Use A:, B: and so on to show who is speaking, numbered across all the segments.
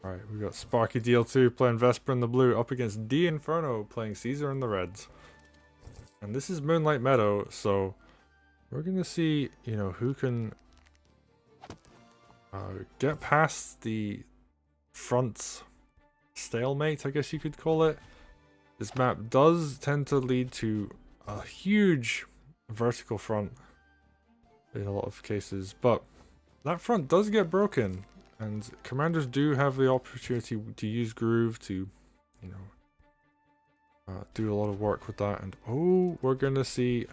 A: Alright, we got SparkyDL2 playing Vesper in the blue up against Dinferno playing Caesar in the reds. And this is Moonlight Meadow, so we're gonna see, who can get past the front stalemate, I guess you could call it. This map does tend to lead to a huge vertical front in a lot of cases, but that front does get broken, and commanders do have the opportunity to use groove to, do a lot of work with that. And oh, we're gonna see.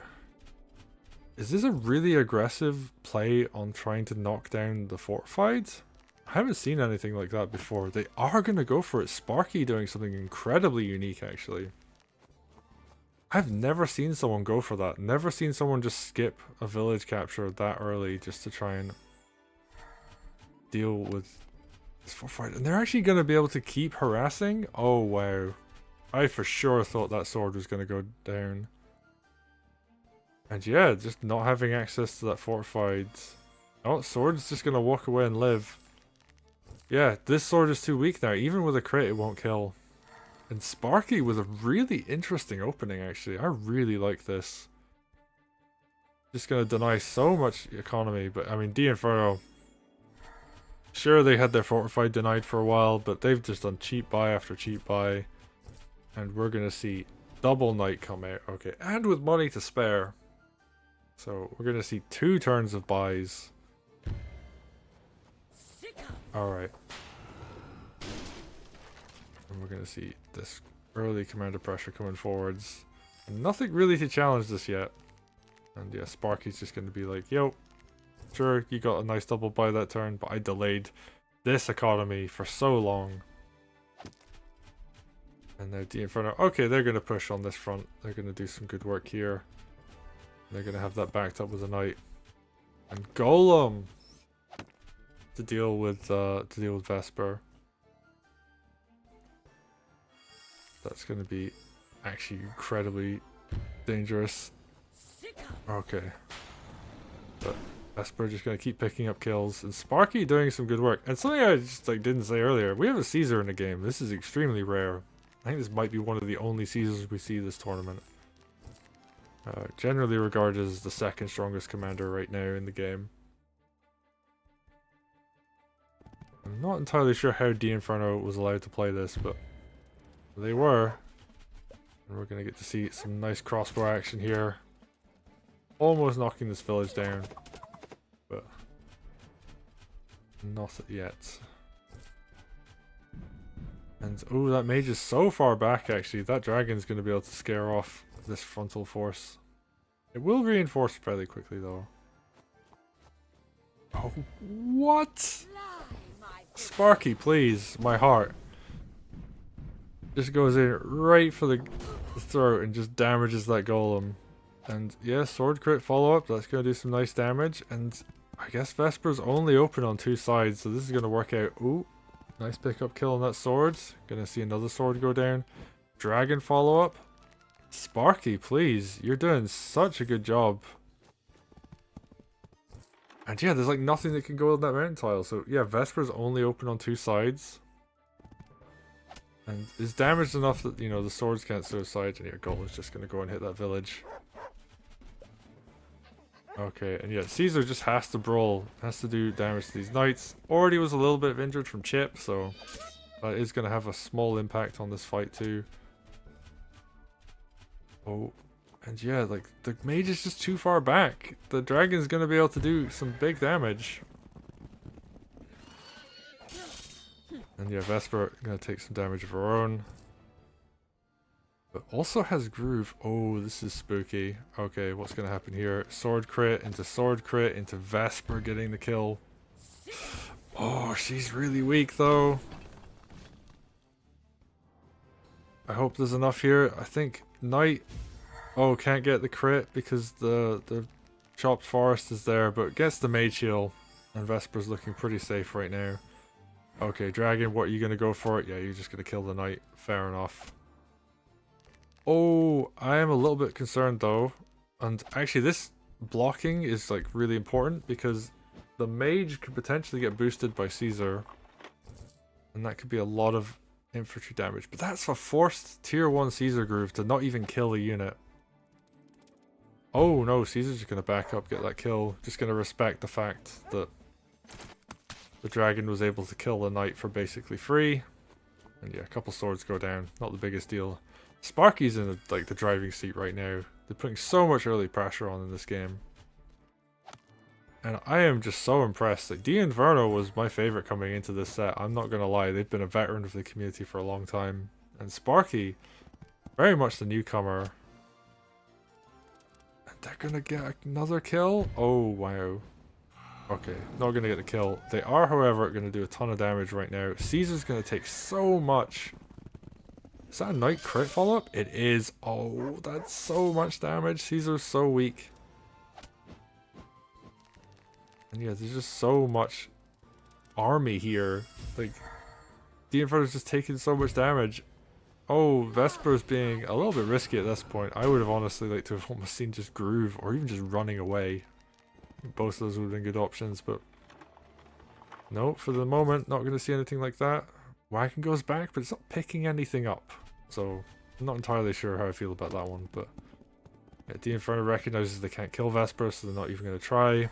A: Is this a really aggressive play on trying to knock down the fortified? I haven't seen anything like that before. They are going to go for it. Sparky doing something incredibly unique, actually. I've never seen someone go for that. Never seen someone just skip a village capture that early just to try and deal with this fortified. And they're actually going to be able to keep harassing? Oh, wow. I for sure thought that sword was going to go down. And yeah, just not having access to that fortified. Oh, sword's just gonna walk away and live. Yeah, this sword is too weak now. Even with a crit, it won't kill. And Sparky with a really interesting opening, actually. I really like this. Just gonna deny so much economy, but I mean, Dinferno. Sure, they had their fortified denied for a while, but they've just done cheap buy after cheap buy. And we're gonna see double knight come out. Okay, and with money to spare. So we're going to see 2 turns of buys. Alright. And we're going to see this early commander pressure coming forwards. And nothing really to challenge this yet. And yeah, Sparky's just going to be like, yo, sure, you got a nice double buy that turn, but I delayed this economy for so long. And now Dinferno, okay, they're going to push on this front. They're going to do some good work here. They're going to have that backed up with a knight. And Golem to deal with Vesper. That's going to be actually incredibly dangerous. Okay. But Vesper just going to keep picking up kills. And Sparky doing some good work. And something I just didn't say earlier. We have a Caesar in the game. This is extremely rare. I think this might be one of the only Caesars we see this tournament. Generally regarded as the second strongest commander right now in the game. I'm not entirely sure how Dinferno was allowed to play this, but they were. And we're going to get to see some nice crossbow action here. Almost knocking this village down, but not yet. And oh, that mage is so far back actually. That dragon's going to be able to scare off this frontal force. It will reinforce fairly quickly though. Oh, what? Sparky, please, my heart. Just goes in right for the throat and just damages that golem. And yeah, sword crit follow up, that's going to do some nice damage. And I guess Vesper's only open on 2 sides, so this is going to work out. Ooh, nice pickup kill on that sword. Gonna see another sword go down. Dragon follow up. Sparky, please, you're doing such a good job. And yeah, there's nothing that can go on that mountain tile. So yeah, Vesper's only open on 2 sides. And is damaged enough that, the swords can't suicide. And your goal is just going to go and hit that village. Okay, and yeah, Caesar just has to brawl. Has to do damage to these knights. Already was a little bit injured from Chip, so that is going to have a small impact on this fight too. Oh, and yeah, the mage is just too far back. The dragon's going to be able to do some big damage. And yeah, Vesper going to take some damage of her own. But also has groove. Oh, this is spooky. Okay, what's going to happen here? Sword crit into Vesper getting the kill. Oh, she's really weak though. I hope there's enough here. I think Knight. Oh, can't get the crit because the chopped forest is there, but gets the mage shield. And Vesper's looking pretty safe right now. Okay, Dragon, what are you going to go for? Yeah, you're just going to kill the knight. Fair enough. Oh, I am a little bit concerned though. And actually this blocking is really important because the mage could potentially get boosted by Caesar. And that could be a lot of infantry damage. But that's a forced tier 1 Caesar groove to not even kill a unit. Oh no, Caesar's just going to back up, get that kill. Just going to respect the fact that the dragon was able to kill the knight for basically free. And yeah, a couple swords go down. Not the biggest deal. Sparky's in like the driving seat right now. They're putting so much early pressure on in this game. And I am just so impressed. Like, Dinferno was my favorite coming into this set. I'm not going to lie. They've been a veteran of the community for a long time. And Sparky, very much the newcomer. And they're going to get another kill? Oh, wow. Okay, not going to get the kill. They are, however, going to do a ton of damage right now. Caesar's going to take so much. Is that a knight crit follow-up? It is. Oh, that's so much damage. Caesar's so weak. And yeah, there's just so much army here. Like, Dinferno's just taking so much damage. Oh, Vesper's being a little bit risky at this point. I would have honestly liked to have almost seen just Groove or even just running away. Both of those would have been good options, but no, for the moment, not going to see anything like that. Wagon goes back, but it's not picking anything up. So, I'm not entirely sure how I feel about that one, but yeah, Dinferno recognizes they can't kill Vesper, so they're not even going to try.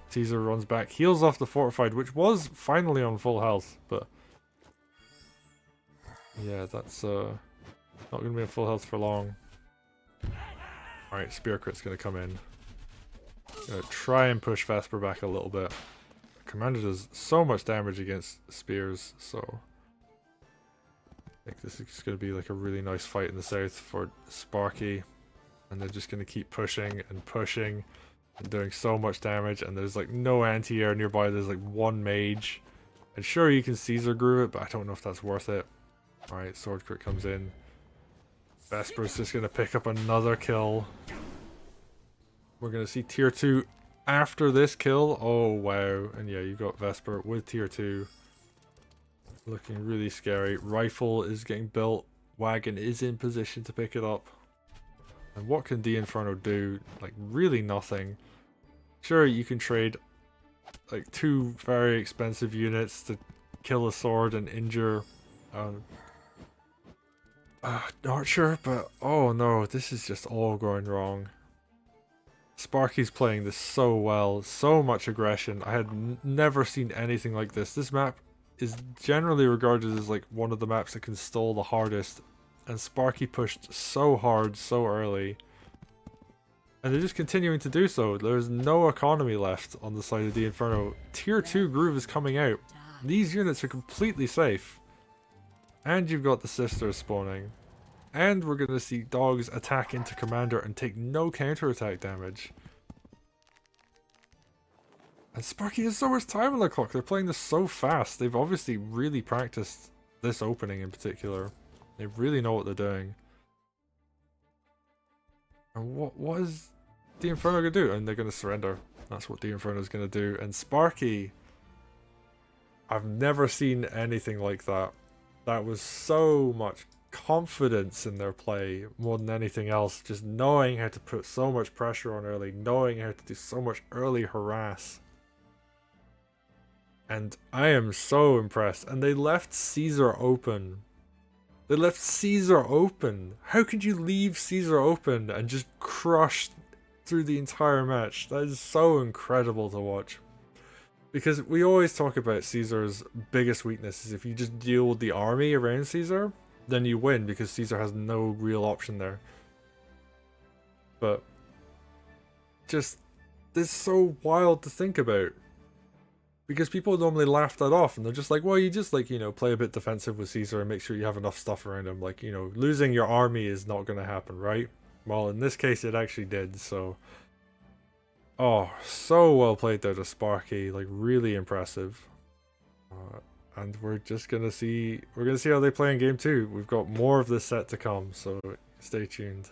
A: Caesar runs back, heals off the fortified, which was finally on full health, but yeah, that's not going to be on full health for long. Alright, Spear Crit's going to come in. Gonna try and push Vesper back a little bit. Commander does so much damage against spears, so I think this is going to be like a really nice fight in the south for Sparky. And they're just going to keep pushing and pushing. Doing so much damage, and there's like no anti-air nearby. There's like one mage, and sure you can Caesar groove it, but I don't know if that's worth it. Alright, sword crit comes in. Vesper's just gonna pick up another kill. We're gonna see tier 2 after this kill. Oh wow, and yeah, you got Vesper with tier 2. Looking really scary. Rifle is getting built. Wagon is in position to pick it up. And what can Dinferno do? Like, really nothing. Sure, you can trade like 2 very expensive units to kill a sword and injure Archer, but oh no, this is just all going wrong. Sparky's playing this so well, so much aggression. I had never seen anything like this. This map is generally regarded as like one of the maps that can stall the hardest, and Sparky pushed so hard so early. And they're just continuing to do so. There's no economy left on the side of Dinferno. Tier 2 Groove is coming out. These units are completely safe. And you've got the sisters spawning. And we're going to see dogs attack into commander and take no counterattack damage. And Sparky has so much time on the clock. They're playing this so fast. They've obviously really practiced this opening in particular. They really know what they're doing. And what is Dinferno going to do? And they're going to surrender. That's what Dinferno is going to do. And Sparky, I've never seen anything like that. That was so much confidence in their play more than anything else. Just knowing how to put so much pressure on early. Knowing how to do so much early harass. And I am so impressed. And they left Caesar open. They left Caesar open. How could you leave Caesar open and just crush through the entire match? That is so incredible to watch. Because we always talk about Caesar's biggest weakness is if you just deal with the army around Caesar, then you win because Caesar has no real option there. But just, it's so wild to think about. Because people normally laugh that off and they're just like, well, you just like, you know, play a bit defensive with Caesar and make sure you have enough stuff around him. Like, you know, losing your army is not going to happen, right? Well, in this case, it actually did, so. Oh, so well played there to Sparky, like really impressive. And we're just going to see, how they play in game 2. We've got more of this set to come, so stay tuned.